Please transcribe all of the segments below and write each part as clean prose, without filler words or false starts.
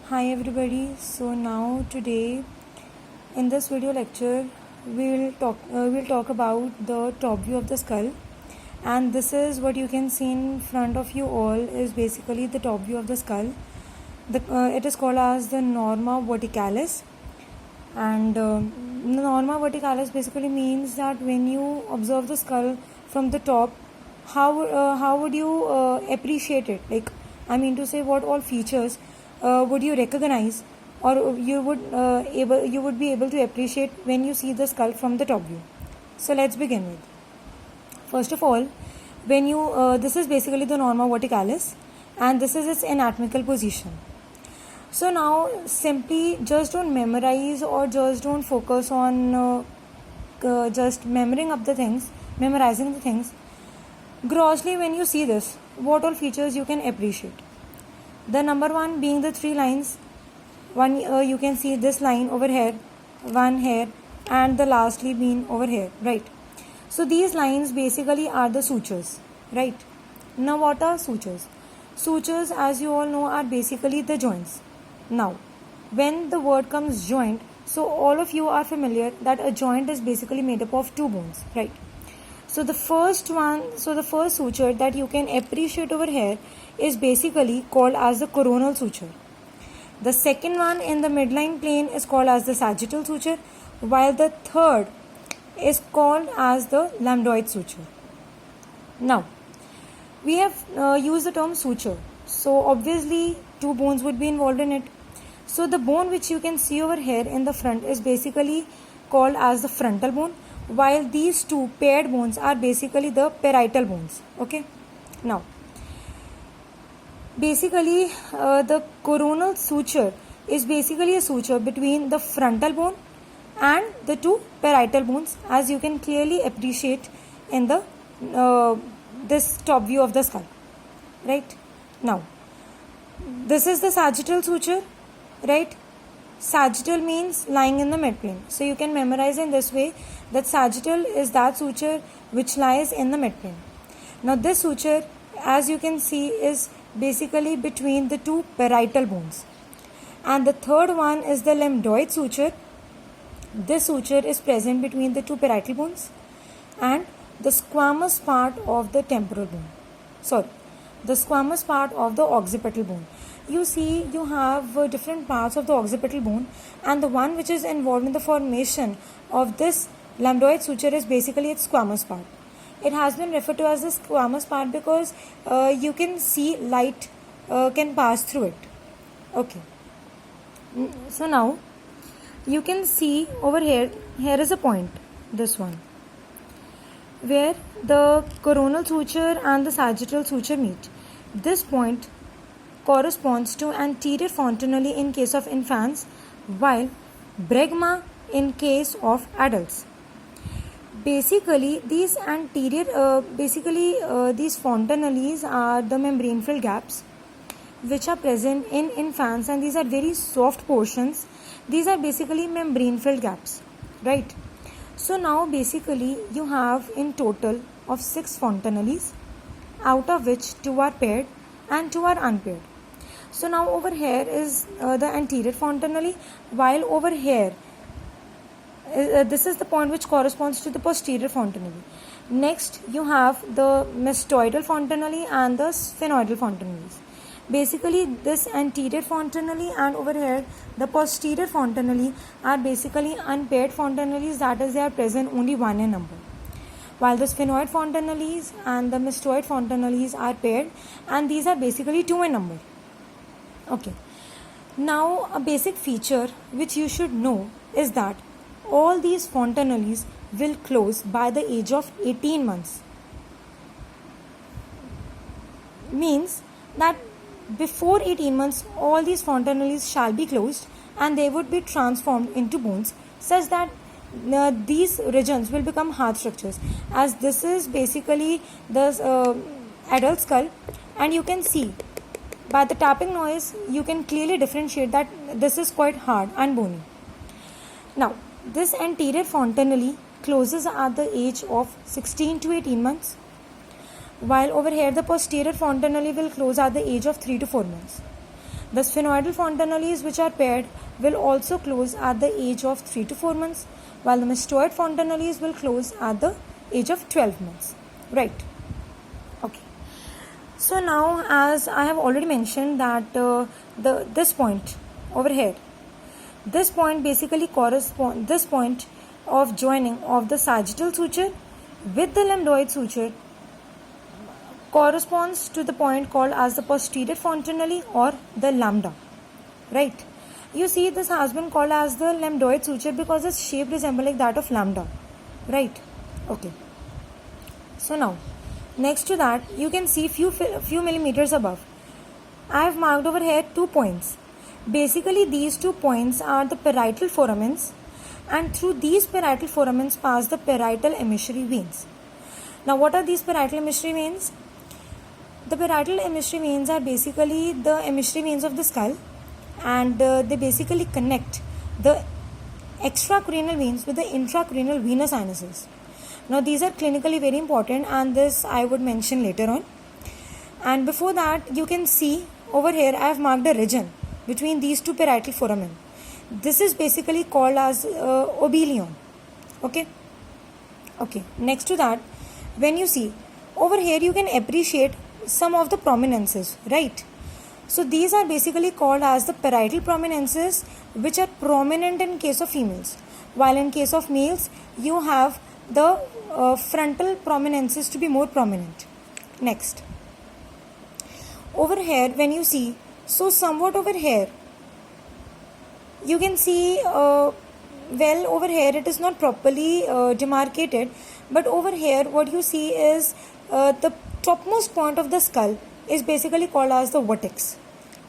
Hi everybody. So now today in this video lecture we'll talk about the top view of the skull, and this is what you can see in front of you all is basically the top view of the skull. It is called as the norma verticalis, and the norma verticalis basically means that when you observe the skull from the top, how would you appreciate it? Like, I mean to say, what all features would you recognize, or you would be able to appreciate when you see the skull from the top view. So let's begin with. First of all, when you this is basically the norma verticalis, and this is its anatomical position. So now simply just don't memorize or just don't focus on just memorizing the things. Grossly, when you see this, what all features you can appreciate? The number one being the three lines. One you can see this line over here, one here, and the lastly being over here, right? So these lines basically are the sutures, right? Now what are sutures? Sutures, as you all know, are basically the joints. Now, when the word comes joint, so all of you are familiar that a joint is basically made up of two bones, right? So the first suture that you can appreciate over here is basically called as the coronal suture. The second one in the midline plane is called as the sagittal suture, while the third is called as the lambdoid suture. Now, we have used the term suture. So obviously two bones would be involved in it. So the bone which you can see over here in the front is basically called as the frontal bone, while these two paired bones are basically the parietal bones. Okay. Now, basically the coronal suture is basically a suture between the frontal bone and the two parietal bones, as you can clearly appreciate in the this top view of the skull, right? Now, this is the sagittal suture, right? Sagittal means lying in the midplane. So you can memorize in this way that sagittal is that suture which lies in the midplane. Now this suture, as you can see, is basically between the two parietal bones. And the third one is the lambdoid suture. This suture is present between the two parietal bones and the squamous part of the temporal bone. The squamous part of the occipital bone. You see, you have different parts of the occipital bone, and the one which is involved in the formation of this lambdoid suture is basically its squamous part. It has been referred to as the squamous part because you can see light can pass through it. Okay. So now you can see over here is a point, this one, where the coronal suture and the sagittal suture meet. This point corresponds to anterior fontanelle in case of infants, while bregma in case of adults. Basically, these these fontanelles are the membrane filled gaps which are present in infants, and these are very soft portions. These are basically membrane filled gaps, right? So now basically you have in total of 6 fontanelles, out of which 2 are paired and 2 are unpaired. So now over here is the anterior fontanelle, while over here this is the point which corresponds to the posterior fontanelle. Next you have the mastoidal fontanelle and the sphenoidal fontanelles. Basically this anterior fontanelle and over here the posterior fontanelle are basically unpaired fontanelles, that is, they are present only one in number, while the sphenoid fontanelles and the mastoid fontanelles are paired, and these are basically 2 in number. Okay. Now a basic feature which you should know is that all these fontanelles will close by the age of 18 months. Means that before 18 months all these fontanelles shall be closed and they would be transformed into bones, such that these regions will become hard structures, as this is basically the adult skull, and you can see by the tapping noise you can clearly differentiate that this is quite hard and bony. Now this anterior fontanelle closes at the age of 16 to 18 months, while over here the posterior fontanelle will close at the age of 3 to 4 months. The sphenoidal fontanelles which are paired will also close at the age of 3 to 4 months, while the mastoid fontanelles will close at the age of 12 months. Right. Okay. So now, as I have already mentioned that this point over here, this point basically corresponds, this point of joining of the sagittal suture with the lambdoid suture corresponds to the point called as the posterior fontanelle or the lambda, right? You see, this has been called as the lambdoid suture because its shape resembles like that of lambda, right? Okay. So now, next to that, you can see few millimeters above, I have marked over here 2 points. Basically, these 2 points are the parietal foramens, and through these parietal foramens pass the parietal emissary veins. Now, what are these parietal emissary veins? The parietal emissary veins are basically the emissary veins of the skull, and they basically connect the extracranial veins with the intracranial venous sinuses. Now, these are clinically very important, and this I would mention later on. And before that, you can see over here I have marked a region between these 2 parietal foramen. This is basically called as obelion. Okay. Next to that, when you see over here, you can appreciate some of the prominences, right? So these are basically called as the parietal prominences, which are prominent in case of females, while in case of males you have the frontal prominences to be more prominent. Next, over here when you see, so somewhat over here you can see well, over here it is not properly demarcated, but over here what you see is the topmost point of the skull is basically called as the vertex.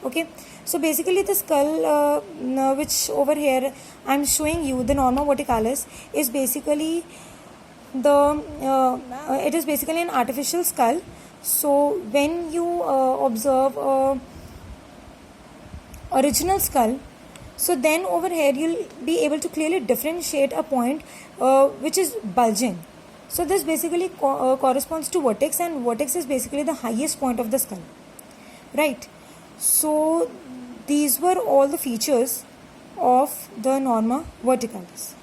Okay, so basically the skull which over here I am showing you, the norma verticalis, is basically it is basically an artificial skull. So when you observe original skull, so then over here you'll be able to clearly differentiate a point which is bulging. So this basically corresponds to vertex, and vertex is basically the highest point of the skull, right? So these were all the features of the norma verticalis.